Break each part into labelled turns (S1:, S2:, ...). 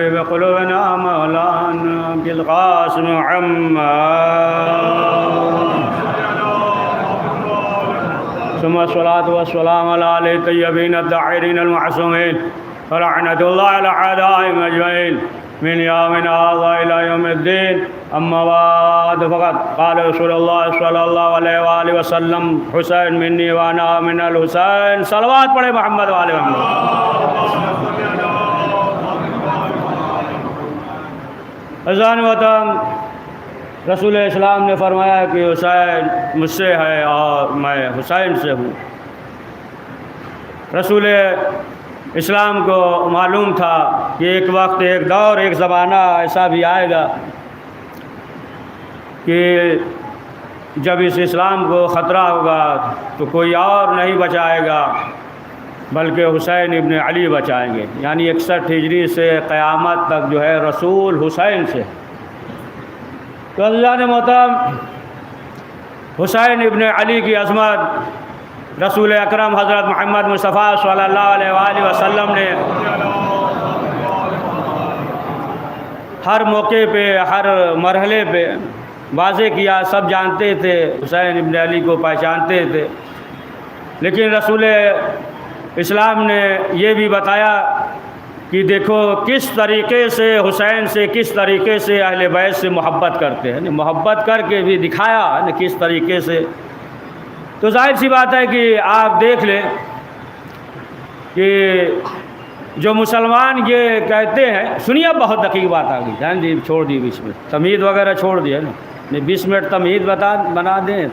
S1: بقلوبنا مولانا بالقاسم محمد ثم الصلاة والسلام على آله الطيبين الطاهرين المعصومين ولعنة الله على أعدائهم أجمعين من يومنا هذا إلى يوم الدين. أما بعد فقد قال رسول الله صلى الله عليه وآله وسلم حسين مني وأنا من الحسين. صلوات پڑھے محمد وآل محمد. عزیزان وطن، رسول اسلام نے فرمایا کہ حسین مجھ سے ہے اور میں حسین سے ہوں. رسول اسلام کو معلوم تھا کہ ایک وقت، ایک دور، ایک زمانہ ایسا بھی آئے گا کہ جب اس اسلام کو خطرہ ہوگا تو کوئی اور نہیں بچائے گا بلکہ حسین ابن علی بچائیں گے. یعنی 61 ہجری سے قیامت تک جو ہے رسول حسین سے. تو عزیزان محترم، حسین ابن علی کی عظمت رسول اکرم حضرت محمد مصطفیٰ صلی اللہ علیہ وآلہ وسلم نے ہر موقع پہ، ہر مرحلے پہ واضح کیا. سب جانتے تھے، حسین ابن علی کو پہچانتے تھے، لیکن رسول اسلام نے یہ بھی بتایا کہ دیکھو کس طریقے سے حسین سے، کس طریقے سے اہل بیت سے محبت کرتے ہیں. محبت کر کے بھی دکھایا کس طریقے سے. تو ظاہر سی بات ہے کہ آپ دیکھ لیں کہ جو مسلمان یہ کہتے ہیں، سنیے اب بہت دقیق بات آ گئی. جان جی چھوڑ دی بیچ میں، تمہید وغیرہ چھوڑ دی ہے نا. 20 منٹ تمہید بنا دیں،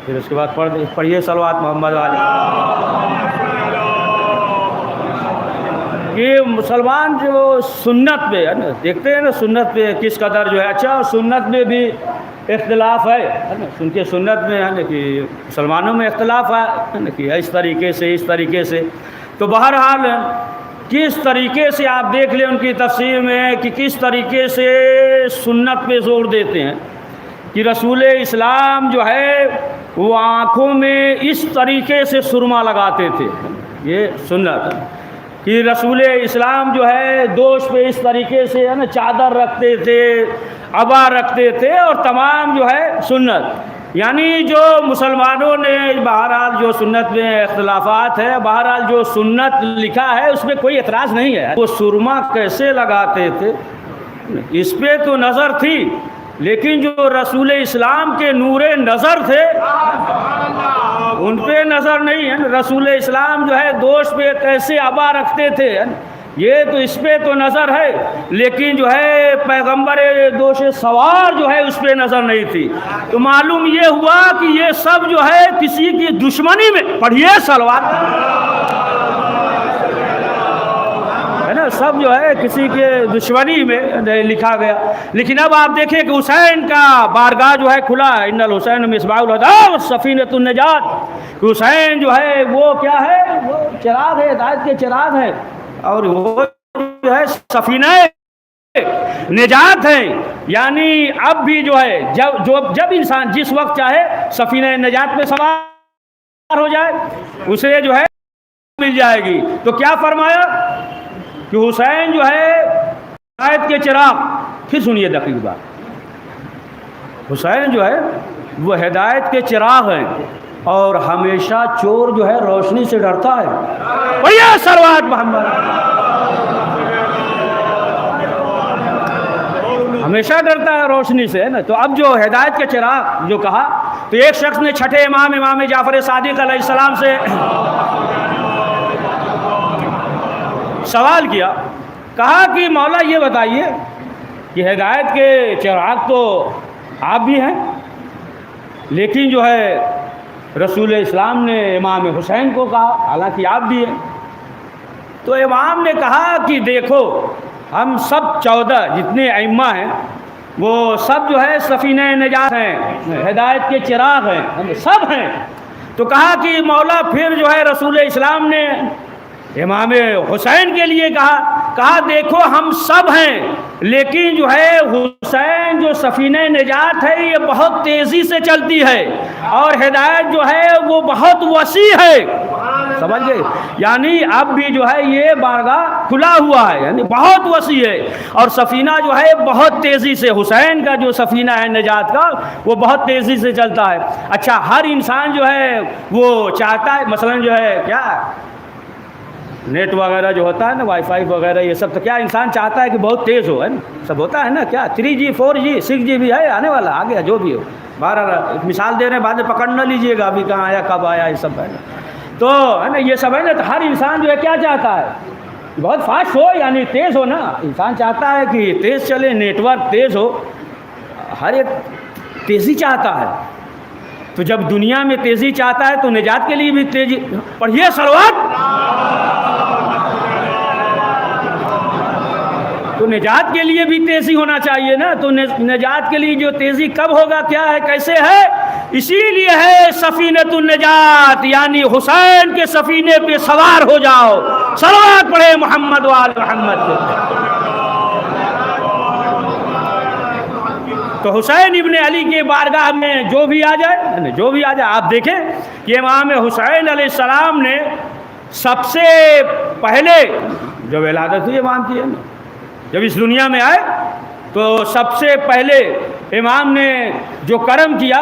S1: پھر اس کے بعد پڑھیے صلوات محمد علیہ. کہ مسلمان جو سنت پہ ہے نا، دیکھتے ہیں نا سنت پہ کس قدر جو ہے. اچھا، سنت میں بھی اختلاف ہے نا. سن کے سنت میں ہے نا کہ مسلمانوں میں اختلاف ہے نا کہ اس طریقے سے، اس طریقے سے. تو بہرحال کس طریقے سے آپ دیکھ لیں ان کی تفسیر میں کہ کس طریقے سے سنت پہ زور دیتے ہیں کہ رسول اسلام جو ہے وہ آنکھوں میں اس طریقے سے سرما لگاتے تھے. یہ سنت کہ رسول اسلام جو ہے دوش پہ اس طریقے سے ہے نا چادر رکھتے تھے، عبا رکھتے تھے، اور تمام جو ہے سنت. یعنی جو مسلمانوں نے بہرحال جو سنت میں اختلافات ہے، بہرحال جو سنت لکھا ہے اس میں کوئی اعتراض نہیں ہے. وہ سرما کیسے لگاتے تھے اس پہ تو نظر تھی، لیکن جو رسول اسلام کے نور نظر تھے ان پہ نظر نہیں ہے. رسول اسلام جو ہے دوش پہ کیسے عبا رکھتے تھے یہ تو اس پہ تو نظر ہے، لیکن جو ہے پیغمبر دوش سوار جو ہے اس پہ نظر نہیں تھی. تو معلوم یہ ہوا کہ یہ سب جو ہے کسی کی دشمنی میں، پڑھیے صلوات ہے نا، سب جو ہے کسی کے دشمنی میں لکھا گیا. لیکن اب آپ دیکھیں کہ حسین کا بارگاہ جو ہے کھلا ہے. ان الحسین مصباح الہدی سفینۃ النجات. حسین جو ہے وہ کیا ہے؟ وہ چراغ ہے، ہدایت کے چراغ ہے، اور وہ جو ہے سفینہ نجات ہے. یعنی اب بھی جو ہے جب انسان جس وقت چاہے سفینہ نجات میں سوار ہو جائے اسے جو ہے مل جائے گی. تو کیا فرمایا کہ حسین جو ہے ہدایت کے چراغ. پھر سنیے دقیق بات، حسین جو ہے وہ ہدایت کے چراغ ہیں اور ہمیشہ چور جو ہے روشنی سے ڈرتا ہے. پڑھیے صلوات محمد. ہمیشہ ڈرتا ہے روشنی سے ہے نا. تو اب جو ہدایت کے چراغ جو کہا، تو ایک شخص نے چھٹے امام جعفر صادق علیہ السلام سے سوال کیا. کہا کہ مولا یہ بتائیے کہ ہدایت کے چراغ تو آپ بھی ہیں، لیکن جو ہے رسول اسلام نے امام حسین کو کہا حالانکہ آپ بھی ہیں. تو امام نے کہا کہ دیکھو ہم سب 14 جتنے ائمہ ہیں وہ سب جو ہے سفینہ نجات ہیں، ہدایت کے چراغ ہیں، سب ہیں. تو کہا کہ مولا پھر جو ہے رسول اسلام نے امام حسین کے لیے کہا دیکھو ہم سب ہیں، لیکن جو ہے حسین جو سفینہ نجات ہے یہ بہت تیزی سے چلتی ہے، اور ہدایت جو ہے وہ بہت وسیع ہے. سمجھ گئے؟ یعنی اب بھی جو ہے یہ بارگاہ کھلا ہوا ہے، یعنی بہت وسیع ہے، اور سفینہ جو ہے بہت تیزی سے، حسین کا جو سفینہ ہے نجات کا وہ بہت تیزی سے چلتا ہے۔ اچھا ہر انسان جو ہے وہ چاہتا ہے، مثلا جو ہے کیا نیٹ وغیرہ جو ہوتا ہے نا، وائی فائی وغیرہ یہ سب، تو کیا انسان چاہتا ہے کہ بہت تیز ہو، ہے نا؟ سب ہوتا ہے نا، کیا 3G 4G 6G بھی ہے آنے والا، آگے جو بھی ہو، بہرحال مثال دے رہے ہیں، بعد میں پکڑ نہ لیجئے گا ابھی کہاں آیا کب آیا، یہ سب ہے نا، تو ہے نا یہ سب ہے نا، تو ہر انسان جو ہے کیا چاہتا ہے، بہت فاسٹ ہو، یعنی تیز ہو نا، انسان چاہتا ہے کہ تیز چلے، نیٹ ورک تیز ہو، ہر ایک تیزی چاہتا ہے۔ تو جب دنیا میں تیزی چاہتا ہے تو نجات کے لیے بھی تیزی، پڑھیے صلوات، تو نجات کے لیے بھی تیزی ہونا چاہیے نا، تو نجات کے لیے جو تیزی کب ہوگا، کیا ہے، کیسے ہے، اسی لیے ہے سفینۃ النجات، یعنی حسین کے سفینے پہ سوار ہو جاؤ، صلوات پڑھے محمد وآل محمد۔ تو حسین ابن علی کے بارگاہ میں جو بھی آ جائے، آپ دیکھیں کہ امام حسین علیہ السلام نے سب سے پہلے جو ولادت ہوئی امام کی ہے نا، جب اس دنیا میں آئے تو سب سے پہلے امام نے جو کرم کیا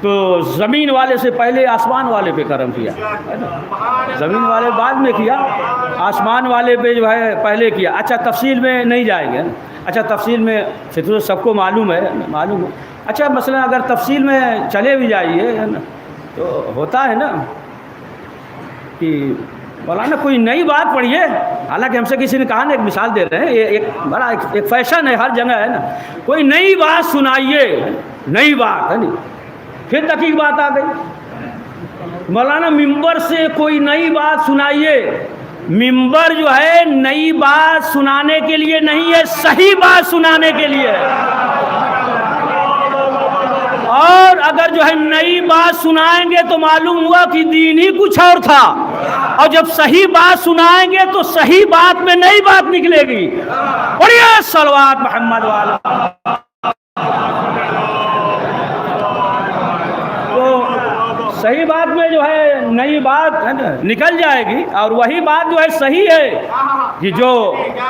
S1: تو زمین والے سے پہلے آسمان والے پہ کرم کیا، زمین والے بعد میں کیا، آسمان والے پہ جو ہے پہلے کیا۔ اچھا تفصیل میں نہیں جائیں گے، اچھا تفصیل میں تو سب کو معلوم ہے، اچھا مثلا اگر تفصیل میں چلے بھی جائیے تو ہوتا ہے نا کہ مولانا کوئی نئی بات پڑھیے، حالانکہ ہم سے کسی نے کہا نا، ایک مثال دے رہے ہیں، یہ ایک بڑا ایک فیشن ہے ہر جگہ ہے نا، کوئی نئی بات سنائیے، نئی بات ہے نا، پھر دقیق بات آ گئی، مولانا ممبر سے کوئی نئی بات سنائیے، ممبر جو ہے نئی بات سنانے کے لیے نہیں ہے، صحیح بات سنانے کے لیے ہے، اور اگر جو ہے نئی بات سنائیں گے تو معلوم ہوا کہ دین ہی کچھ اور تھا، اور جب صحیح بات سنائیں گے تو صحیح بات میں نئی بات نکلے گی۔ پڑھیے صلوات محمد والا۔ تو صحیح بات میں جو ہے نئی بات ہے نا نکل جائے گی، اور وہی بات جو ہے صحیح ہے کہ جو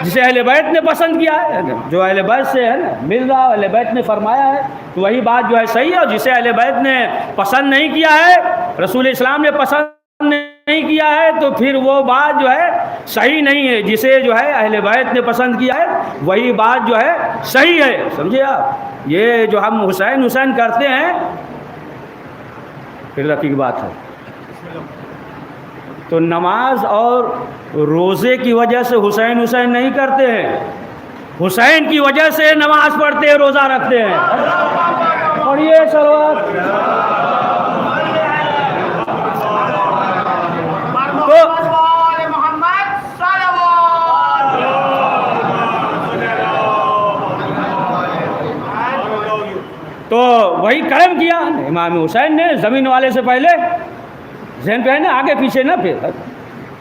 S1: جسے اہل بیت نے پسند کیا ہے، جو اہل بیت سے ہے نا مل رہا، اہل بیت نے فرمایا ہے تو وہی بات جو ہے صحیح ہے، اور جسے اہل بیت نے پسند نہیں کیا ہے، رسول اسلام نے پسند نہیں کیا ہے، تو پھر وہ بات جو ہے صحیح نہیں ہے، جسے جو ہے اہل بیت نے پسند کیا ہے وہی بات جو ہے صحیح ہے، سمجھے آپ؟ یہ جو ہم حسین کرتے ہیں پھر رقیق بات ہے، تو نماز اور روزے کی وجہ سے حسین نہیں کرتے ہیں، حسین کی وجہ سے نماز پڑھتے ہیں، روزہ رکھتے ہیں۔ پڑھیے صلوات۔ تو وہی کرم کیا امام حسین نے زمین والے سے پہلے، ذہن پہ ہے نا، آگے پیچھے نہ پھر،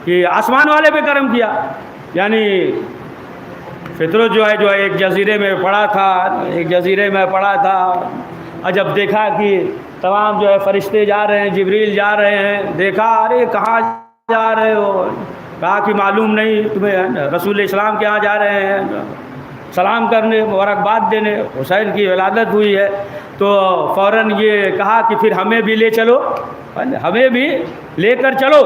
S1: کہ آسمان والے پہ کرم کیا، یعنی فطرت جو ہے ایک جزیرے میں پڑا تھا، اور جب دیکھا کہ تمام جو ہے فرشتے جا رہے ہیں، جبریل جا رہے ہیں، دیکھا ارے کہاں جا رہے ہو، کہا کہ معلوم نہیں تمہیں، رسول اسلام کے یہاں جا رہے ہیں سلام کرنے، مبارکباد دینے، حسین کی ولادت ہوئی ہے، تو فوراً یہ کہا کہ پھر ہمیں بھی لے چلو، ہمیں بھی لے کر چلو،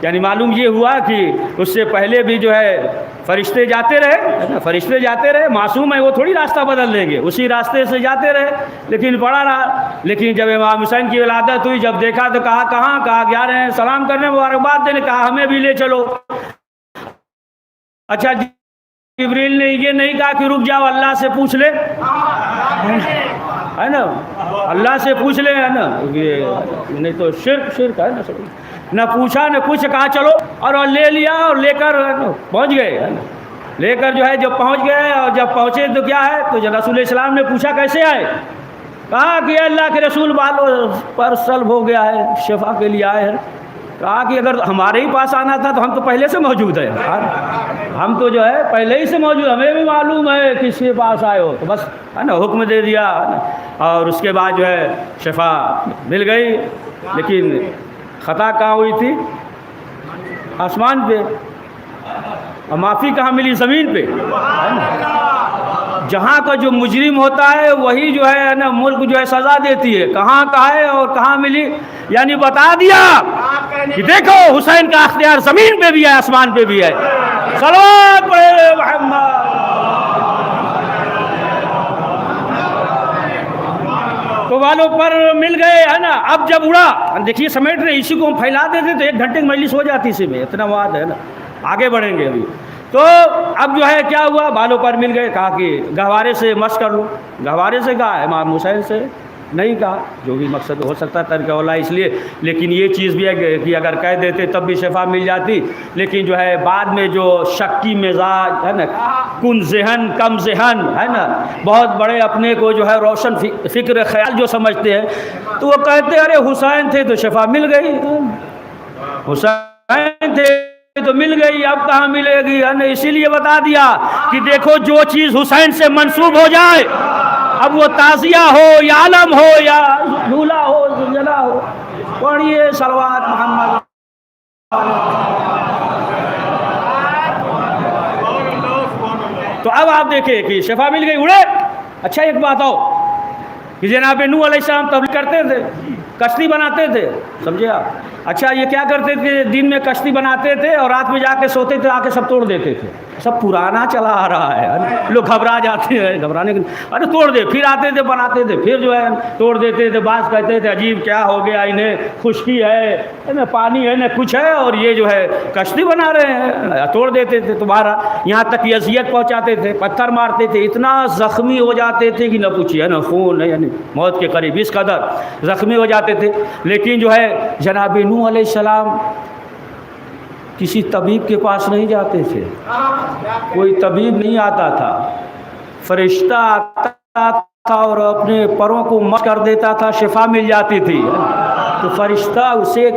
S1: یعنی معلوم یہ ہوا کہ اس سے پہلے بھی جو ہے فرشتے جاتے رہے، معصوم ہے وہ تھوڑی راستہ بدل دیں گے، اسی راستے سے جاتے رہے، لیکن پڑا رہا، لیکن جب امام حسین کی ولادت ہوئی، جب دیکھا تو کہا کہاں جا رہے ہیں سلام کرنے، مبارکباد دینے، کہا ہمیں بھی لے چلو۔ اچھا جبریل نے یہ نہیں کہا کہ رک جاؤ اللہ سے پوچھ لے، ہے نا، اللہ سے پوچھ لے، ہے نا، یہ نہیں تو شرک ہے نا، نہ پوچھا نہ کچھ، کہا چلو، اور لے لیا، اور لے کر پہنچ گئے، ہے نا، لے کر جو ہے جب پہنچ گئے، اور جب پہنچے تو کیا ہے، تو جب رسول اسلام نے پوچھا کیسے آئے، کہا کہ اللہ کے رسول بالوں پر سلب ہو گیا ہے، شفا کے لیے آئے ہیں، کہا کہ اگر ہمارے ہی پاس آنا تھا تو ہم تو پہلے سے موجود ہیں، ہم تو جو ہے پہلے ہی سے موجود، ہمیں بھی معلوم ہے کس کے پاس آئے ہو، تو بس ہے نا حکم دے دیا، اور اس کے بعد جو ہے شفا مل گئی۔ لیکن خطا کہاں ہوئی تھی؟ آسمان پہ، اور معافی کہاں ملی؟ زمین پہ. جہاں کا جو مجرم ہوتا ہے وہی جو ہے نا ملک جو ہے سزا دیتی ہے. کہاں کا ہے اور کہاں ملی؟ یعنی بتا دیا کہ دیکھو حسین کا اختیار زمین پہ بھی ہے، آسمان پہ بھی ہے. صلوات پڑھے محمد. تو والوں پر مل گئے ہے نا. اب جب اڑا، دیکھیے سمیٹ رہے، اسی کو ہم پھیلا دیتے تو 1 گھنٹے کی مجلس ہو جاتی اسی میں، اتنا مواد ہے نا. آگے بڑھیں گے ابھی. تو اب جو ہے کیا ہوا، بالوں پر مل گئے. کہا کہ گہوارے سے مس کر لو. گہوارے سے کہا، امام حسین سے نہیں کہا. جو بھی مقصد ہو سکتا ہے ترک اولا اس لیے، لیکن یہ چیز بھی ہے کہ اگر کہہ دیتے تب بھی شفا مل جاتی. لیکن جو ہے بعد میں جو شکی مزاج ہے نا، کن ذہن کم ذہن ہے نا، بہت بڑے اپنے کو جو ہے روشن فکر خیال جو سمجھتے ہیں، تو وہ کہتے ارے حسین تھے تو شفا مل گئی، حسین تھے تو مل گئی، اب کہاں ملے گی. اسی لیے بتا دیا کہ دیکھو جو چیز حسین سے منسوب ہو جائے، اب وہ تعزیہ ہو یا علم ہو یا جھولا ہو زلزلہ ہو، پڑھیے صلوات محمد. تو اب آپ دیکھیں کہ شفا مل گئی، اڑے. اچھا ایک بات آؤ کہ جناب نوح علیہ السلام تبلیغ کرتے تھے، کشتی بناتے تھے، سمجھے آپ. اچھا یہ کیا کرتے تھے، دن میں کشتی بناتے تھے اور رات میں جا کے سوتے تھے، آ کے سب توڑ دیتے تھے. سب پرانا چلا آ رہا ہے، لوگ گھبرا جاتے ہیں، گھبرانے کے ارے توڑ دے. پھر آتے تھے بناتے تھے، پھر جو ہے توڑ دیتے تھے. بعض کہتے تھے عجیب کیا ہو گیا انہیں، خشکی ہے نہ پانی ہے نہ کچھ ہے، اور یہ جو ہے کشتی بنا رہے ہیں. توڑ دیتے تھے تمہارا. یہاں تک یہ اذیت پہنچاتے تھے، پتھر مارتے تھے، اتنا زخمی ہو جاتے تھے کہ نہ پوچھیے نا، خون یعنی موت کے قریب اس قدر زخمی ہو جاتے تھے. لیکن جو ہے جناب نوح علیہ السلام کسی طبیب کے پاس نہیں جاتے تھے. کوئی طبیب نہیں آتا تھا، فرشتہ آتا تھا اور اپنے پروں کو مس کر دیتا تھا، شفا مل جاتی تھی. تو فرشتہ اسے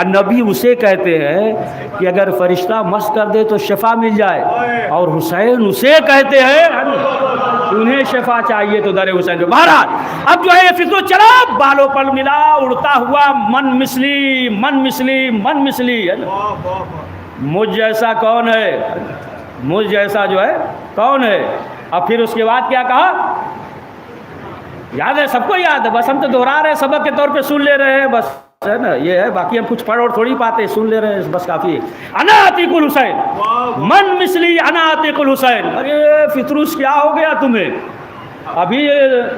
S1: نبی اسے کہتے ہیں کہ اگر فرشتہ مس کر دے تو شفا مل جائے، اور حسین اسے کہتے ہیں انہیں شفا چاہیے تو در حسین. بہرحال اب جو ہے یہ فکر چلا، بالوں پر ملا، اڑتا ہوا، من مثلی من مثلی من مثلی. مجھ جیسا کون ہے، مجھ جیسا جو ہے کون ہے. اب پھر اس کے بعد کیا کہا، یاد ہے سب کو یاد ہے، بس ہم تو دہرا رہے ہیں، سبق کے طور پہ سن لے رہے ہیں بس، ہے نا. یہ ہے، باقی ہم کچھ پڑھ اور تھوڑی پاتے، سن لے رہے ہیں بس کافی ہے. انا عتیق الحسین من مثلی انا عتیق الحسین. ارے فطروس کیا ہو گیا تمہیں، ابھی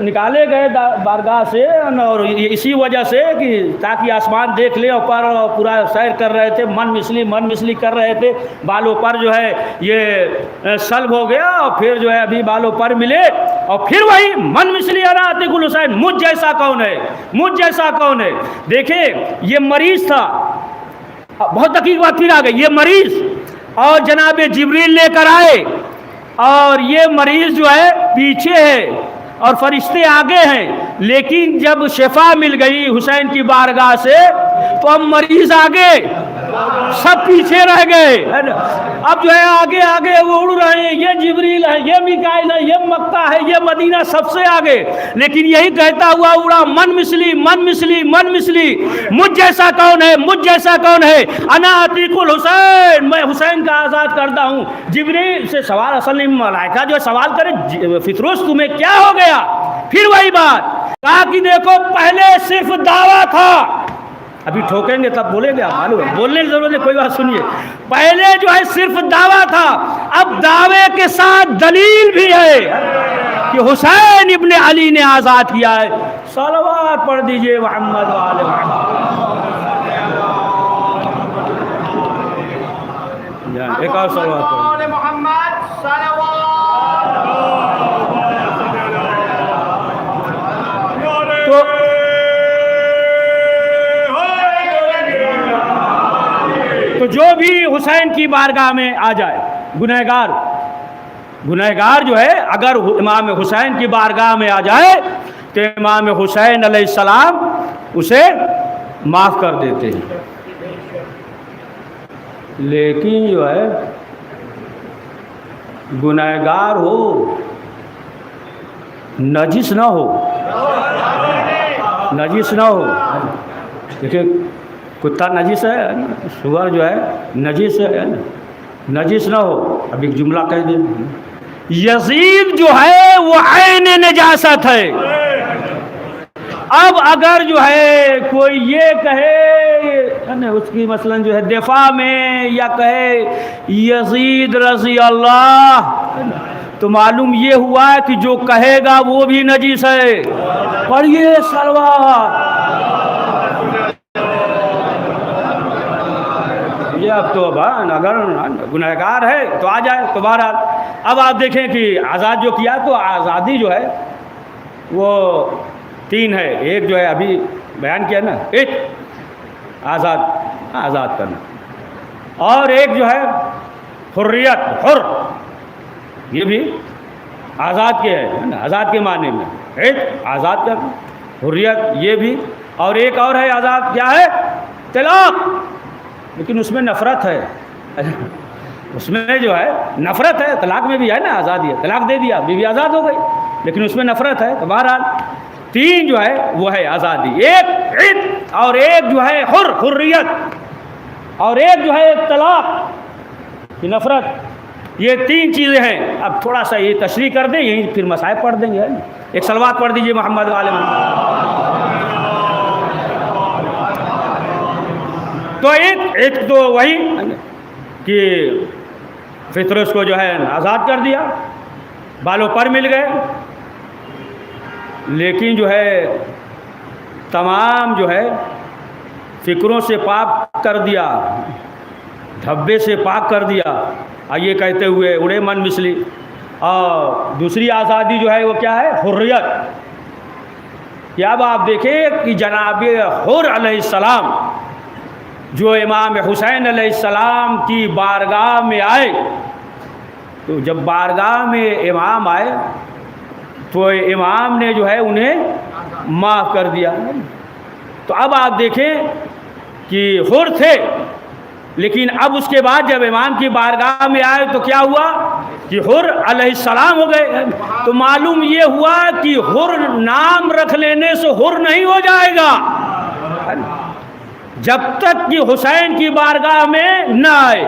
S1: نکالے گئے بارگاہ سے، اور اسی وجہ سے کہ تاکہ آسمان دیکھ لیں، اور پر پورا سیر کر رہے تھے، من مثلی کر رہے تھے. بالوں پر جو ہے یہ سلب ہو گیا، اور پھر جو ہے ابھی بالوں پر ملے، اور پھر وہی من مثلی انا عتیق الحسین. مجھ جیسا کون ہے، مجھ جیسا کون ہے. دیکھیں یہ مریض تھا، بہت دقیق بات پھر آ گئی. یہ مریض اور جناب جبریل لے کر آئے، اور یہ مریض جو ہے پیچھے ہے اور فرشتے آگے ہیں. لیکن جب شفا مل گئی حسین کی بارگاہ سے تو اب مریض آگے، سب پیچھے رہ گئے. اب جو ہے آگے آگے وہ اڑ رہے ہیں، یہ جبریل ہے، یہ میکائیل ہے، یہ مکہ ہے، یہ مدینہ، سب سے آگے. لیکن یہی کہتا ہوا اڑا، من مثلی من مثلی من مثلی. مجھ جیسا کون ہے، مجھ جیسا کون ہے. انا عتیق الحسین، میں حسین کا آزاد کردہ ہوں. جبریل سے سوال، اصل میں ملائکہ جو سوال کرے فطروس تمہیں کیا ہو گیا. پھر وہی بات کہا کہ دیکھو پہلے صرف دعویٰ تھا، ابھی ٹھوکیں گے تب بولیں گے، آپ معلوم ہے بولنے کی ضرورت ہے، کوئی بات سنیے. پہلے جو ہے صرف دعویٰ تھا، اب دعوے کے ساتھ دلیل بھی ہے کہ حسین ابن علی نے آزاد کیا ہے. صلوات پڑھ دیجئے محمد وآل محمد. ایک اور صلوات پڑھ محمد. تو جو بھی حسین کی بارگاہ میں آ جائے، گنہگار جو ہے اگر امام حسین کی بارگاہ میں آ جائے تو امام حسین علیہ السلام اسے معاف کر دیتے ہیں. لیکن جو ہے گنہگار ہو، نجس نہ ہو، نجس نہ ہو. دیکھیں کتا نجس ہے نا، سور جو ہے نجس ہے نا، نجس نہ ہو. اب ایک جملہ کہہ دیں، یزید جو ہے وہ عین نجاست ہے. اب اگر جو ہے کوئی یہ کہے نا اس کی مثلا جو ہے دفاع میں، یا کہے یزید رضی اللہ، تو معلوم یہ ہوا ہے کہ جو کہے گا وہ بھی نجس ہے. پڑھیے صلوات. یہ اب تو اگر گنہگار ہے تو آ جائے. تو بہرحال اب آپ دیکھیں کہ آزاد جو کیا، تو آزادی جو ہے وہ 3 ہے. ایک جو ہے ابھی بیان کیا نا، ایک آزاد کرنا، اور ایک جو ہے حریت، حر، یہ بھی آزاد کے ہے نا، آزاد کے معنی میں ایک آزاد کرنا، حریت یہ بھی. اور ایک اور ہے آزاد، کیا ہے؟ طلاق. لیکن اس میں نفرت ہے، اس میں جو ہے نفرت ہے. طلاق میں بھی ہے نا آزادی ہے، طلاق دے دیا بیوی آزاد ہو گئی، لیکن اس میں نفرت ہے. تو بہرحال 3 جو ہے وہ ہے آزادی، ایک عتق، اور ایک جو ہے حریت، اور ایک جو ہے طلاق کی نفرت. یہ 3 چیزیں ہیں. اب تھوڑا سا یہ تشریح کر دیں، یہیں پھر مصائب پڑھ دیں گے. ایک صلوات پڑھ دیجئے محمد والے محمد. تو ایک تو وہی کہ فطرت کو جو ہے آزاد کر دیا، بالوں پر مل گئے. لیکن جو ہے تمام جو ہے فکروں سے پاک کر دیا، دھبے سے پاک کر دیا. یہ کہتے ہوئے اڑے من مثلی. اور دوسری آزادی جو ہے وہ کیا ہے؟ حریت. کہ اب آپ دیکھیں کہ جناب حر علیہ السلام جو امام حسین علیہ السلام کی بارگاہ میں آئے، تو جب بارگاہ میں امام آئے تو امام نے جو ہے انہیں معاف کر دیا. تو اب آپ دیکھیں کہ حر تھے، لیکن اب اس کے بعد جب امام کی بارگاہ میں آئے تو کیا ہوا کہ حر علیہ السلام ہو گئے. تو معلوم یہ ہوا کہ حر نام رکھ لینے سے حر نہیں ہو جائے گا جب تک کہ حسین کی بارگاہ میں نہ آئے.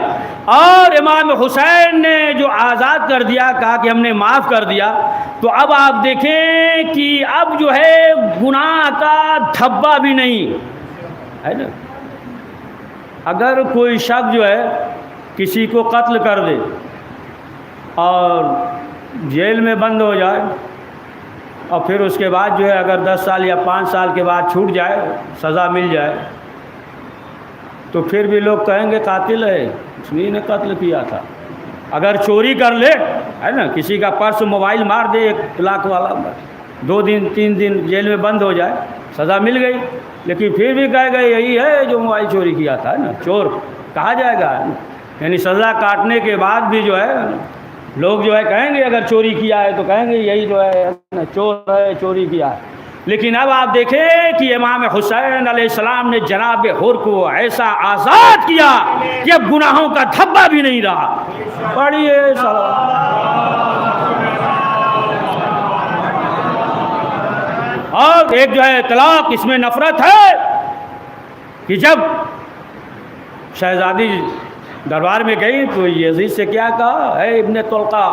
S1: اور امام حسین نے جو آزاد کر دیا، کہا کہ ہم نے معاف کر دیا. تو اب آپ دیکھیں کہ اب جو ہے گناہ کا دھبا بھی نہیں ہے نا. اگر کوئی شخص جو ہے کسی کو قتل کر دے اور جیل میں بند ہو جائے، اور پھر اس کے بعد جو ہے اگر 10 سال یا 5 سال کے بعد چھوٹ جائے، سزا مل جائے، تو پھر بھی لوگ کہیں گے قاتل ہے، اس نے قتل کیا تھا. اگر چوری کر لے ہے نا، کسی کا پرس موبائل مار دے 1 لاکھ والا، 2 دن 3 دن جیل میں بند ہو جائے، سزا مل گئی، لیکن پھر بھی کہے گئے یہی ہے جو موبائل چوری کیا تھا نا، چور کہا جائے گا. یعنی سزا کاٹنے کے بعد بھی جو ہے لوگ جو ہے کہیں گے اگر چوری کیا ہے تو کہیں گے یہی جو ہے چور ہے، چوری کیا ہے. لیکن اب آپ دیکھیں کہ امام حسین علیہ السلام نے جناب حر کو ایسا آزاد کیا کہ اب گناہوں کا دھبا بھی نہیں رہا. پڑھیے اور ایک جو ہے طلاق، اس میں نفرت ہے کہ جب شہزادی دربار میں گئی تو یزید سے کیا کہا؟ اے ابن طلقہ،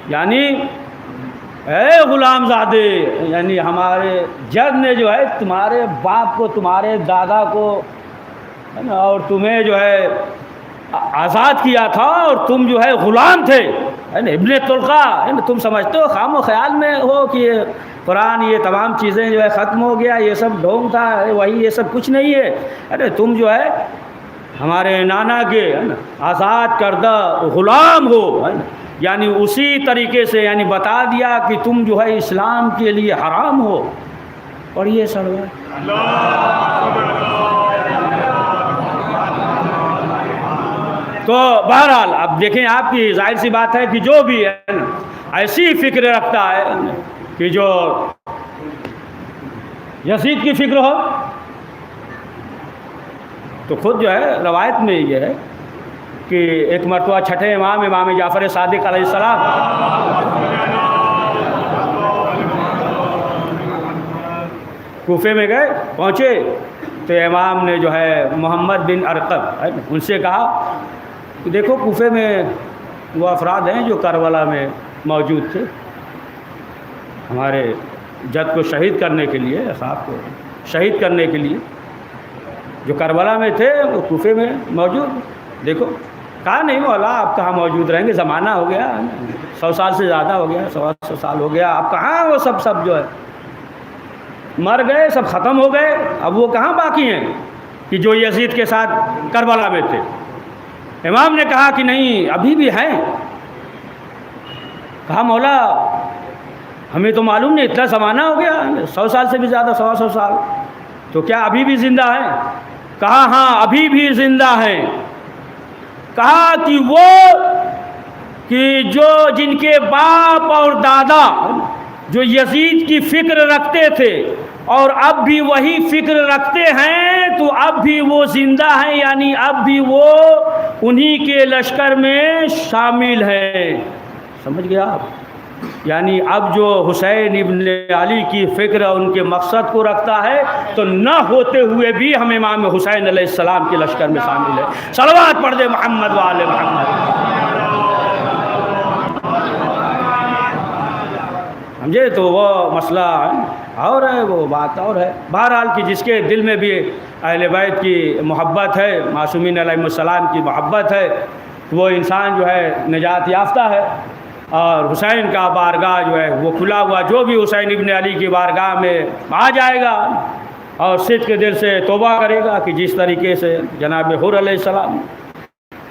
S1: یعنی اے غلام زادے، یعنی ہمارے جد نے جو ہے تمہارے باپ کو، تمہارے دادا کو اور تمہیں جو ہے آزاد کیا تھا، اور تم جو ہے غلام تھے ابن طلقہ. تم سمجھتے ہو خام و خیال میں ہو کہ یہ قرآن یہ تمام چیزیں جو ہے ختم ہو گیا، یہ سب ڈھونگ تھا، وہی یہ سب کچھ نہیں ہے. تم جو ہے ہمارے نانا کے آزاد کردہ غلام ہو. یعنی اسی طریقے سے یعنی بتا دیا کہ تم جو ہے اسلام کے لیے حرام ہو. پڑھیے سرور. تو بہرحال اب دیکھیں، آپ کی ظاہر سی بات ہے کہ جو بھی ہے ایسی فکر رکھتا ہے کہ جو یزید کی فکر ہو، تو خود جو ہے روایت میں یہ ہے کہ ایک مرتبہ چھٹے امام جعفر صادق علیہ السلام کوفے میں گئے، پہنچے تو امام نے جو ہے محمد بن ارقم ان سے کہا کہ دیکھو کوفے میں وہ افراد ہیں جو کربلا میں موجود تھے، ہمارے جد کو شہید کرنے کے لیے، صاحب کو شہید کرنے کے لیے جو کربلا میں تھے وہ کوفے میں موجود، دیکھو۔ کہا نہیں مولا آپ کہاں موجود رہیں گے، زمانہ ہو گیا 100 سال سے زیادہ ہو گیا، 100 سال ہو گیا، آپ کہاں وہ سب جو ہے مر گئے، سب ختم ہو گئے، اب وہ کہاں باقی ہیں کہ جو یزید کے ساتھ کربلا میں تھے۔ امام نے کہا کہ نہیں ابھی بھی ہیں۔ کہا مولا ہمیں تو معلوم نہیں، اتنا زمانہ ہو گیا 100 سال سے بھی زیادہ، 125 سال، تو کیا ابھی بھی زندہ ہیں؟ کہا ہاں ابھی بھی زندہ ہیں۔ کہا کہ وہ جو جن کے باپ اور دادا جو یزید کی فکر رکھتے تھے اور اب بھی وہی فکر رکھتے ہیں، تو اب بھی وہ زندہ ہیں، یعنی اب بھی وہ انہی کے لشکر میں شامل ہیں۔ سمجھ گیا آپ؟ یعنی اب جو حسین ابن علی کی فکر ان کے مقصد کو رکھتا ہے تو نہ ہوتے ہوئے بھی ہم امام حسین علیہ السلام کے لشکر میں شامل ہے۔ صلوات پڑھ دے محمد و آل محمد۔ سمجھے؟ تو وہ مسئلہ اور ہے، وہ بات اور ہے۔ بہرحال کہ جس کے دل میں بھی اہل بیت کی محبت ہے، معصومین علیہ السلام کی محبت ہے، وہ انسان جو ہے نجات یافتہ ہے، اور حسین کا بارگاہ جو ہے وہ کھلا ہوا، جو بھی حسین ابن علی کی بارگاہ میں آ جائے گا اور صدق کے دل سے توبہ کرے گا کہ جس طریقے سے جناب حر علیہ السلام،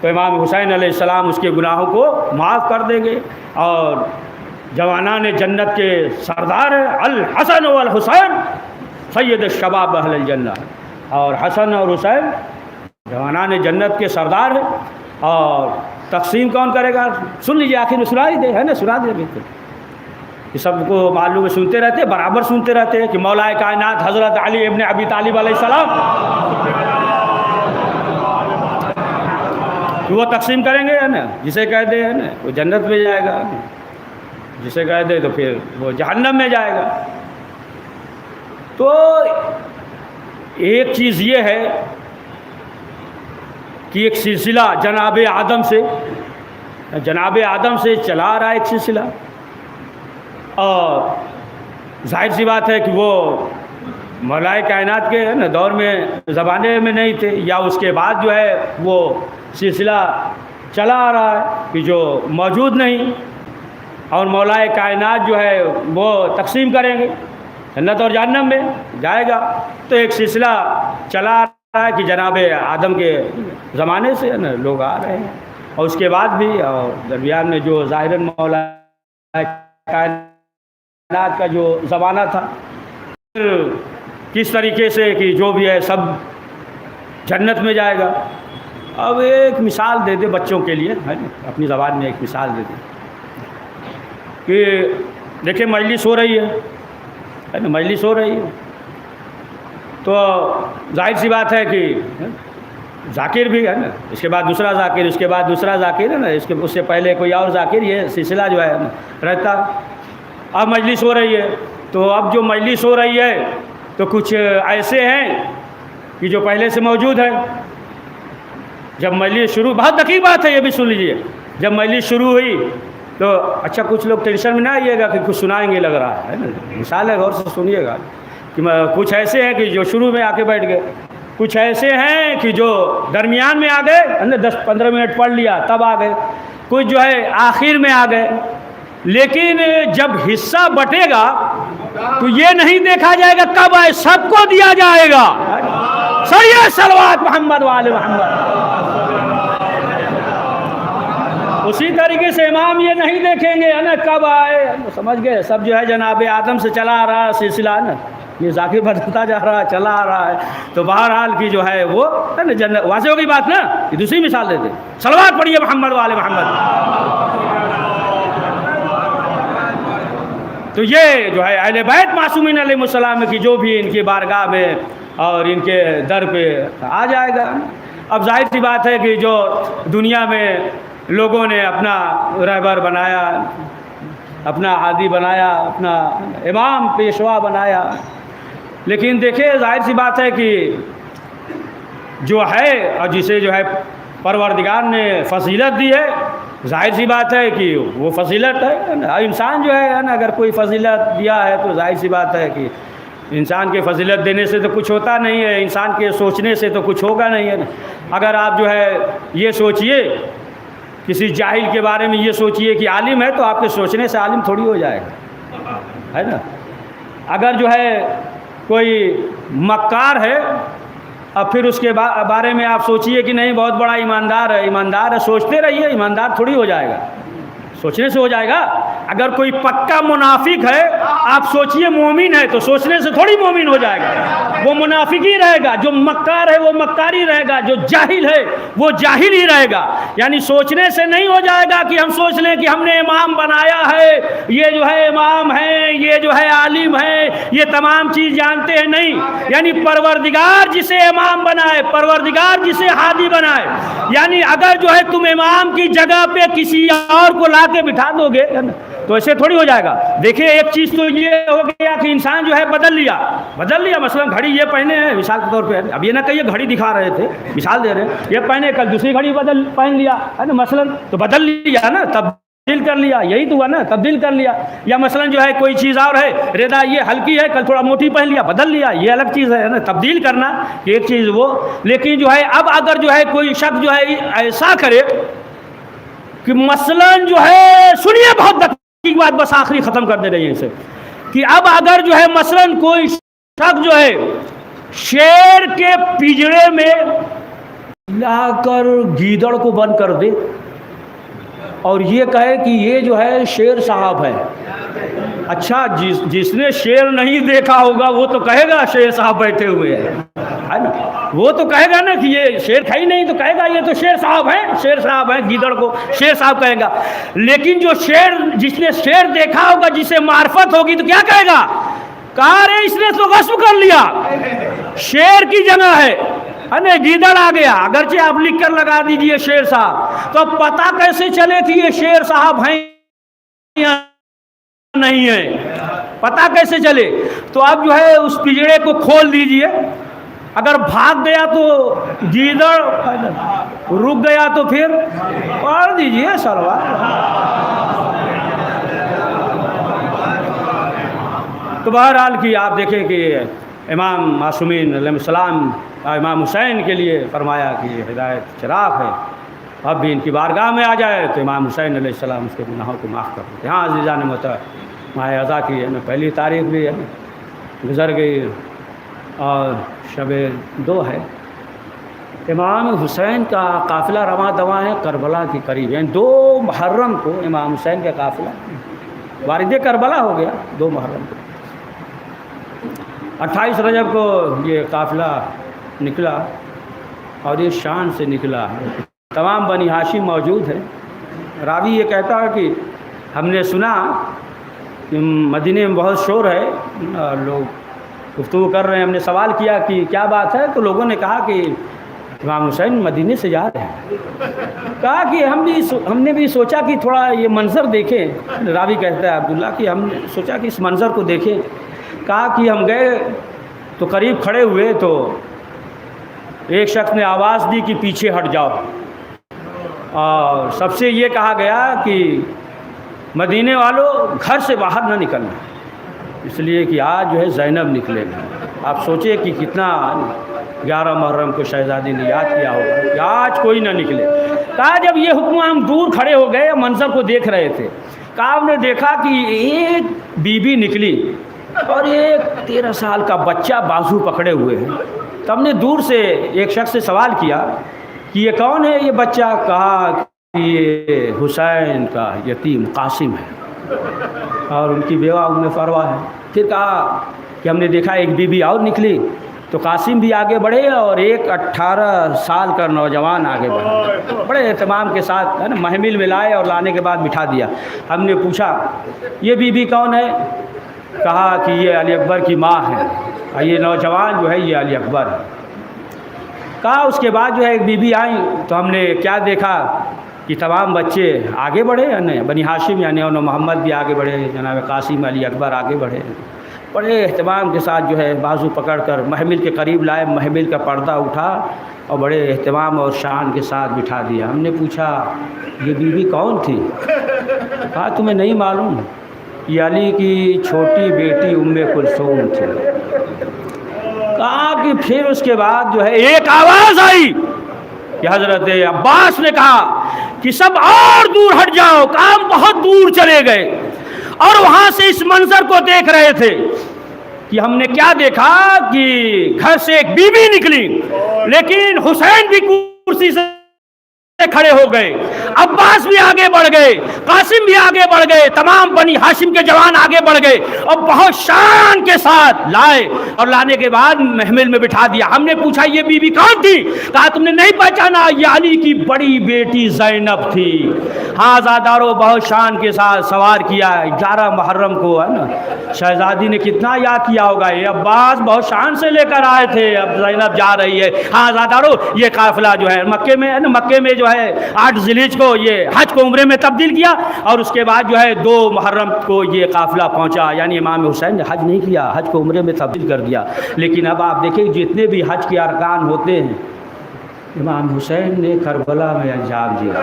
S1: تو امام حسین علیہ السلام اس کے گناہوں کو معاف کر دیں گے۔ اور جوانان جنت کے سردار ہیں، الحسن والحسین سید الشباب اہل الجنہ، اور حسن اور حسین جوانان جنت کے سردار ہیں۔ اور تقسیم کون کرے گا؟ سن لیجیے، آخر میں سنا ہی دے، ہے نا، سنا دے بالکل، یہ سب کو معلوم ہے، سنتے رہتے ہیں، برابر سنتے رہتے ہیں کہ مولا کائنات حضرت علی ابن ابی طالب علیہ السلام کہ وہ تقسیم کریں گے، ہے نا، جسے کہہ دے ہے نا وہ جنت میں جائے گا، جسے کہہ دے تو پھر وہ جہنم میں جائے گا۔ تو ایک چیز یہ ہے کہ ایک سلسلہ جناب آدم سے چلا آ رہا ہے ایک سلسلہ، اور ظاہر سی بات ہے کہ وہ مولا کائنات کے دور میں زمانے میں نہیں تھے، یا اس کے بعد جو ہے وہ سلسلہ چلا آ رہا ہے کہ جو موجود نہیں، اور مولا کائنات جو ہے وہ تقسیم کریں گے، جنت اور جہنم میں جائے گا۔ تو ایک سلسلہ چلا آ رہا ہے کہ جناب آدم کے زمانے سے لوگ آ رہے ہیں، اور اس کے بعد بھی، اور درمیان میں جو ظاہراً مولا کائنات کا جو زمانہ تھا، پھر کس طریقے سے کہ جو بھی ہے سب جنت میں جائے گا۔ اب ایک مثال دے دے بچوں کے لیے، اپنی زبان میں ایک مثال دے دے کہ دیکھیں مجلس ہو رہی ہے نا، مجلس ہو رہی ہے، تو ظاہر سی بات ہے کہ ذاکر بھی ہے نا، اس کے بعد دوسرا ذاکر، اس کے بعد دوسرا ذاکر ہے نا، اس سے پہلے کوئی اور ذاکر، یہ سلسلہ جو ہے رہتا۔ اب مجلس ہو رہی ہے، تو اب جو مجلس ہو رہی ہے تو کچھ ایسے ہیں کہ جو پہلے سے موجود ہے۔ جب مجلس شروع، بہت دقیق بات ہے، یہ بھی سن لیجیے، جب مجلس شروع ہوئی تو اچھا کچھ لوگ ٹینشن میں نہ آئیے گا کہ کچھ سنائیں گے لگ رہا ہے نا، مثال ہے، غور سے سنیے گا کہ کچھ ایسے ہیں کہ جو شروع میں آ کے بیٹھ گئے، کچھ ایسے ہیں کہ جو درمیان میں آ گئے، 10-15 منٹ پڑھ لیا تب آ گئے، کچھ جو ہے آخر میں آ گئے۔ لیکن جب حصہ بٹے گا تو یہ نہیں دیکھا جائے گا کب آئے، سب کو دیا جائے گا۔ صحیح صلوات محمد وآل محمد۔ اسی طریقے سے امام یہ نہیں دیکھیں گے نا کب آئے، سمجھ گئے، سب جو ہے جناب آدم سے چلا آ رہا سلسلہ نا، یہ ذاکر بدلتا جا رہا ہے، چلا آ رہا ہے، تو بہرحال کی جو ہے وہ جنت، واضح ہوگی بات نا۔ یہ دوسری مثال دیتے، صلوات پڑھیے محمد وآل محمد۔ تو یہ جو ہے اہل بیت معصومین علیہ السلام کی جو بھی ان کی بارگاہ میں اور ان کے در پہ آ جائے گا۔ اب ظاہر سی بات ہے کہ جو دنیا میں لوگوں نے اپنا رہبر بنایا، اپنا ہادی بنایا، اپنا امام پیشوا بنایا، لیکن دیکھیں ظاہر سی بات ہے کہ جو ہے اور جسے جو ہے پروردگار نے فضیلت دی ہے، ظاہر سی بات ہے کہ وہ فضیلت ہے نا۔ انسان جو ہے نا اگر کوئی فضیلت دیا ہے تو ظاہر سی بات ہے کہ انسان کے فضیلت دینے سے تو کچھ ہوتا نہیں ہے، انسان کے سوچنے سے تو کچھ ہوگا نہیں ہے نا۔ اگر آپ جو ہے یہ سوچئے کسی جاہل کے بارے میں، یہ سوچئے کہ عالم ہے، تو آپ کے سوچنے سے عالم تھوڑی ہو جائے گا، ہے نا۔ اگر جو ہے کوئی مکار ہے اب پھر اس کے بارے میں آپ سوچئے کہ نہیں بہت بڑا ایماندار ہے، ایماندار ہے، سوچتے رہیے، ایماندار تھوڑی ہو جائے گا، سوچنے سے ہو جائے گا۔ اگر کوئی پکا منافق ہے آپ سوچئے مومن ہے تو سوچنے سے تھوڑی مومن ہو جائے گا، وہ منافق ہی رہے گا۔ جو مکار ہے وہ مکار ہی رہے گا، جو جاہل ہے وہ جاہل ہی رہے گا۔ یعنی سوچنے سے نہیں ہو جائے گا کہ ہم سوچ لیں کہ ہم نے امام بنایا ہے، یہ جو ہے امام ہے، یہ جو ہے عالم ہے، یہ تمام چیز جانتے ہیں، نہیں۔ یعنی پروردگار جسے امام بنائے، پروردگار جسے ہادی بنائے، یعنی اگر جو ہے تم امام کی جگہ پہ کسی اور کو لا کے بٹھا دو گے تو ایسے تھوڑی ہو جائے گا۔ دیکھیں ایک چیز تو یہ ہو گیا کہ انسان جو ہے بدل لیا، مثلا گھڑی یہ پہنے ہیں مثال کے طور پہ، اب یہ نہ کہیے گھڑی دکھا رہے تھے، مثال دے رہے ہیں، یہ پہنے کل دوسری گھڑی پہن لیا ہے نا، مثلا تو بدل لیا نا، تبدیل کر لیا، یہی تو ہوا نا، تبدیل کر لیا۔ یا مثلا جو ہے کوئی چیز اور ہے، ردا یہ ہلکی ہے، کل تھوڑا موٹی پہن لیا، بدل لیا، یہ الگ چیز ہے نا، تبدیل کرنا ایک چیز وہ۔ لیکن جو ہے اب اگر جو ہے کوئی شخص جو ہے ایسا کرے کہ مثلا جو ہے، سنیے بہت دقیق بات، بس آخری ختم کر دے رہی ہے اسے، کہ اب اگر جو ہے مثلا کوئی شخص جو ہے شیر کے پنجرے میں لا کر گیدڑ کو بند کر دے اور یہ کہے کہ یہ جو ہے شیر صاحب ہے، اچھا جس نے شیر نہیں دیکھا ہوگا وہ تو کہے گا شیر صاحب بیٹھے ہوئے ہیں، ہے نا، وہ تو کہے گا نا کہ یہ شیر کھائی نہیں، تو کہے گا یہ تو شیر صاحب ہیں، شیر صاحب ہیں، گیدڑ کو شیر صاحب کہے گا۔ لیکن جو جس نے شیر دیکھا ہوگا، جسے معرفت ہوگی، تو کیا کہے گا؟ کہا رے اس نے تو غصب کر لیا، شیر کی جگہ ہے نا گیدڑ آ گیا۔ اگرچہ آپ لکھ کر لگا دیجئے شیر صاحب، تو پتہ کیسے چلے کہ یہ شیر صاحب ہیں یا نہیں ہے، پتہ کیسے چلے؟ تو اب جو ہے اس پنجرے کو کھول دیجئے، اگر بھاگ گیا تو گیدڑ، رک گیا تو پھر پڑھ دیجئے سلوات۔ تو بہرحال کی آپ دیکھیں کہ امام معصومین علیہ السلام امام حسین کے لیے فرمایا کہ ہدایت چراغ ہے، اب بھی ان کی بارگاہ میں آ جائے تو امام حسین علیہ السلام اس کے گناہوں کو معاف کر دیتے۔ ہاں عزیزان محترم، ماہ ازاں کی ہے نا پہلی تاریخ بھی ہے نا گزر گئی اور شب 2 ہے۔ امام حسین کا قافلہ رواں دواں ہے کربلا کے قریب، یعنی 2 محرم کو امام حسین کا قافلہ وارد کربلا ہو گیا، 2 محرم کو 28 رجب کو یہ قافلہ نکلا اور یہ شان سے نکلا، تمام بنی ہاشم موجود ہیں۔ راوی یہ کہتا ہے کہ ہم نے سنا کہ مدینے میں بہت شور ہے، لوگ گفتگو کر رہے ہیں، ہم نے سوال کیا کہ کیا بات ہے، تو لوگوں نے کہا کہ امام حسین مدینے سے جا رہے ہیں۔ کہا کہ ہم نے بھی سوچا کہ تھوڑا یہ منظر دیکھیں، راوی کہتا ہے عبداللہ کہ ہم نے سوچا کہ اس منظر کو دیکھیں۔ کہا کہ ہم گئے تو قریب کھڑے ہوئے تو ایک شخص نے آواز دی کہ پیچھے ہٹ جاؤ، اور سب سے یہ کہا گیا کہ مدینے والوں گھر سے باہر نہ نکلنا، اس لیے کہ آج جو ہے زینب نکلے گی۔ آپ سوچیں کہ کتنا 11 محرم کو شہزادی نے یاد کیا ہوگا کہ آج کوئی نہ نکلے۔ کہا جب یہ حکم ہم دور کھڑے ہو گئے، منظر کو دیکھ رہے تھے، کہا ہم نے دیکھا کہ ایک بی بی نکلی اور ایک 13 سال کا بچہ بازو پکڑے ہوئے ہیں۔ تب نے دور سے ایک شخص سے سوال کیا کہ یہ کون ہے یہ بچہ؟ کہا کہ یہ حسین کا یتیم قاسم ہے اور ان کی بیوہ ام فروہ ہے۔ پھر کہا کہ ہم نے دیکھا ایک بی بی اور نکلی، تو قاسم بھی آگے بڑھے اور ایک 18 سال کا نوجوان آگے بڑھا، بڑے اہتمام کے ساتھ ہے نا محمل میں لائے اور لانے کے بعد بٹھا دیا۔ ہم نے پوچھا یہ بی بی کون ہے؟ کہا کہ یہ علی اکبر کی ماں ہے، اور یہ نوجوان جو ہے یہ علی اکبر ہے۔ کہا اس کے بعد جو ہے ایک بی بی آئیں تو ہم نے کیا دیکھا کہ تمام بچے آگے بڑھے، یعنی بنی ہاشم یعنی محمد بھی آگے بڑھے، جناب قاسم علی اکبر آگے بڑھے، بڑے اہتمام کے ساتھ جو ہے بازو پکڑ کر محمل کے قریب لائے، محمل کا پردہ اٹھا اور بڑے اہتمام اور شان کے ساتھ بٹھا دیا. ہم نے پوچھا یہ بیوی کون تھی؟ کہا تمہیں نہیں معلوم، یہ علی کی چھوٹی بیٹی ام کلثوم تھی. کہا کہ پھر اس کے بعد جو ہے ایک آواز آئی کہ حضرت عباس نے کہا کہ سب اور دور ہٹ جاؤ. کام بہت دور چلے گئے اور وہاں سے اس منظر کو دیکھ رہے تھے کہ ہم نے کیا دیکھا کہ گھر سے ایک بیوی نکلی، لیکن حسین بھی کرسی سے کھڑے ہو گئے، عباس بھی آگے بڑھ گئے، قاسم بھی آگے بڑھ گئے، تمام بنی ہاشم کے جوان آگے بڑھ گئے اور بہت شان کے ساتھ لائے اور لانے کے بعد محمل میں بٹھا دیا. ہم نے پوچھا یہ بیوی کون تھی؟ کہا تم نے نہیں پہچانا، یہ علی کی بڑی بیٹی زینب تھی. ہاں زادارو بہت شان کے ساتھ سوار کیا 11 محرم کو، ہے نا. شہزادی نے کتنا یاد کیا ہوگا، یہ عباس بہت شان سے لے کر آئے تھے، اب زینب جا رہی ہے. ہاں زادارو یہ قافلہ جو ہے مکے میں، مکے میں جو ہے 8 ذی الحجہ کو یہ حج کو عمرے میں تبدیل کیا اور اس کے بعد جو ہے 2 محرم کو یہ قافلہ پہنچا. یعنی امام حسین نے حج نہیں کیا، حج کو عمرے میں تبدیل کر دیا. لیکن اب آپ دیکھیں جتنے بھی حج کے ارکان ہوتے ہیں امام حسین نے کربلا میں انجام دیا.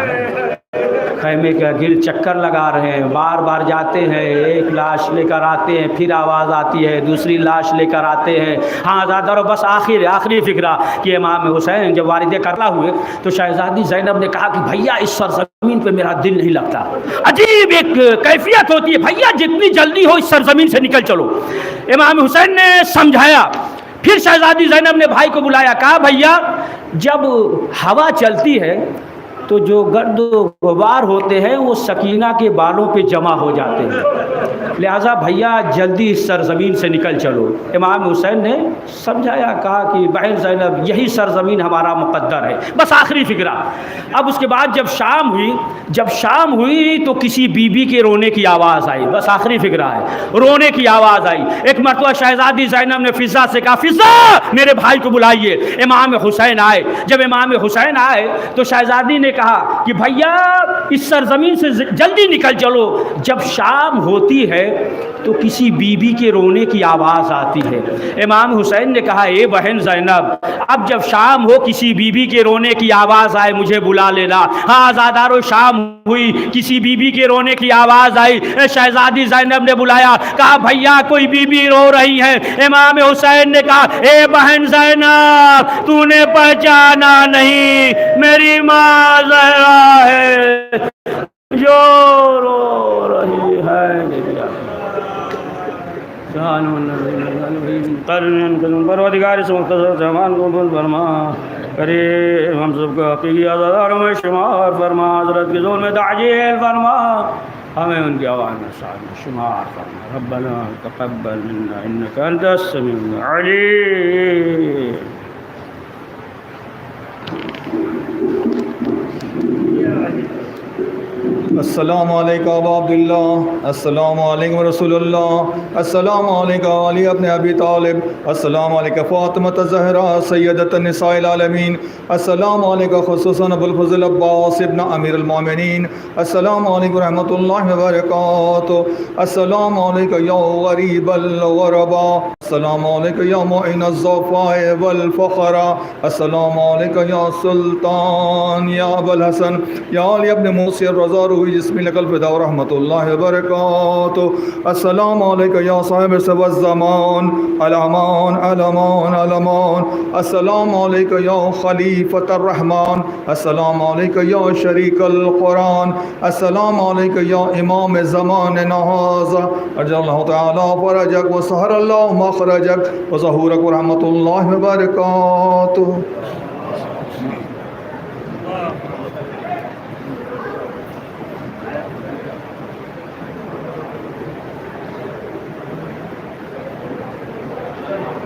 S1: خیمے کا گرد چکر لگا رہے ہیں، بار بار جاتے ہیں، ایک لاش لے کر آتے ہیں، پھر آواز آتی ہے، دوسری لاش لے کر آتے ہیں. ہاں زادارو بس آخری فکرہ کہ امام حسین جب والد کربلا ہوئے تو شہزادی زینب نے کہا کہ بھیا اس سرزمین پہ میرا دل نہیں لگتا. عجیب ایک کیفیت ہوتی ہے، بھیا جتنی جلدی ہو اس سرزمین سے نکل چلو. امام حسین نے سمجھایا. پھر شہزادی زینب نے بھائی کو بلایا، کہا بھیا جب ہوا چلتی ہے تو جو گرد و غبار ہوتے ہیں وہ سکینہ کے بالوں پہ جمع ہو جاتے ہیں، لہٰذا بھیا جلدی اس سرزمین سے نکل چلو. امام حسین نے سمجھایا، کہا کہ بہن زینب یہی سرزمین ہمارا مقدر ہے. بس آخری فکرہ. اب اس کے بعد جب شام ہوئی تو کسی بی بی کے رونے کی آواز آئی. بس آخری فکرہ ہے، رونے کی آواز آئی. ایک مرتبہ شہزادی زینب نے فضا سے کہا فضا میرے بھائی کو بلائیے. امام حسین آئے. جب امام حسین آئے تو شہزادی نے کہا کہ بھیا اس سرزمین سے جلدی نکل چلو. جب شام ہوتی ہے تو کسی بی بی کے رونے کی آواز آتی ہے. امام حسین نے کہا اے بہن زینب اب جب شام ہو کسی بی بی کے رونے کی آواز آئے مجھے بلا لینا. ہاں زادارو شام ہوئی، کسی بی بی کے رونے کی آواز آئی. شہزادی زینب نے بلایا، کہا بھیا کوئی بی بی رو رہی ہے. امام حسین نے کہا اے بہن زینب تو نے پہچانا نہیں، میری ماں زہرا ہے جو رو رہی ہے. پروردگار سے مختصر زمان کو بول فرما، کریم ہم سب کو حقیقی عزاداروں میں شمار فرما، حضرت کے ظلم میں تعجیل فرما، ہمیں ان کی آواز میں شمار فرما. ربنا تقبل منا انك انت السميع العليم.
S2: السلام علیکم ابا عبداللہ، السلام علیکم رسول اللہ، السلام علیکم علی ابن ابی طالب، السلام علیکم فاطمۃ الزہرا سیدۃ النساء العالمین، السلام علیکم خصوصاً ابو الفضل عباس ابن امیر المومنین، السلام علیکم ورحمۃ اللہ وبرکاتہ، السلام علیکم یا غریب الغرباء، السلام علیکم یا معین الضعفاء والفقراء، السلام علیکم یا سلطان یا ابو الحسن یا علی ابن موسی الرضا روحی جسم لکل فدا ورحمۃ اللہ وبرکاتہ، السلام علیکم یا صاحب سب الزمان علامان علامان علامان، السلام علیکم یا خلیفۃ الرحمن، السلام علیکم یا شریک القرآن، السلام علیکم یا امام زمان هذا، اجل اللہ تعالی فرجک وسہر اللہ مخرجک وظہورک ورحمۃ اللہ وبرکاتہ.